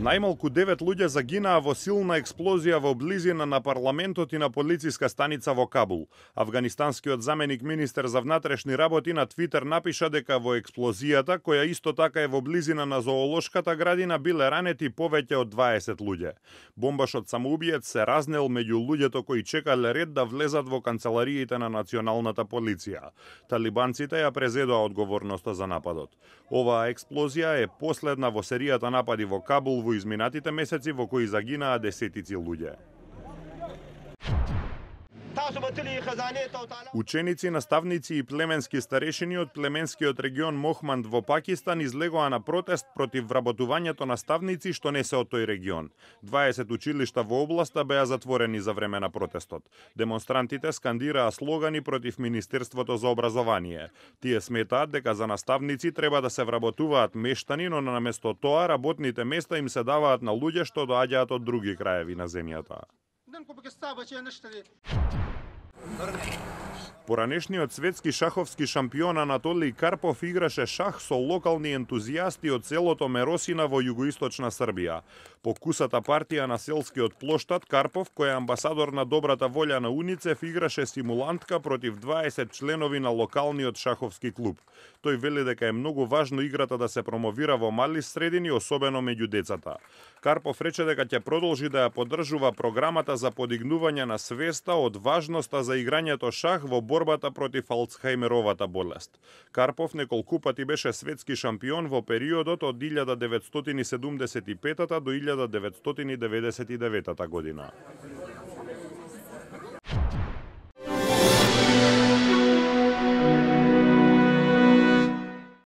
Најмалку 9 луѓе загинаа во силна експлозија во близина на парламентот и на полициска станица во Кабул. Афганистанскиот заменик министер за внатрешни работи на Твитер напиша дека во експлозијата, која исто така е во близина на зоолошката градина, биле ранети повеќе од 20 луѓе. Бомбашот самоубиец се разнел меѓу луѓето кои чекале ред да влезат во канцелариите на националната полиција. Талибанците ја презедоа одговорноста за нападот. Оваа експлозија е последна во серијата напади во Кабул во изминатите месеци во кои загинаа десетици луѓе. Ученици, наставници и племенски старешини од племенскиот регион Мохманд во Пакистан излегоа на протест против вработувањето наставници што не се од тој регион. 20 училишта во областа беа затворени за време на протестот. Демонстрантите скандираа слогани против Министерството за образование. Тие сметаат дека за наставници треба да се вработуваат мештани, но наместо тоа работните места им се даваат на луѓе што доаѓаат од други краеви на земјата. Поранешниот светски шаховски шампион Анатолий Карпов играше шах со локални ентузијасти од селото Меросина во југоисточна Србија. По кусата партија на селскиот плоштад, Карпов, кој е амбасадор на добрата волја на УНИЦЕФ, играше симулантка против 20 членови на локалниот шаховски клуб. Тој вели дека е многу важно играта да се промовира во мали средини, особено меѓу децата. Карпов рече дека ќе продолжи да ја поддржува програмата за подигнување на свеста од важноста за играњето шах во борбата против Алцхајмеровата болест. Карпов неколку пати беше светски шампион во периодот од 1975 до 1999 година.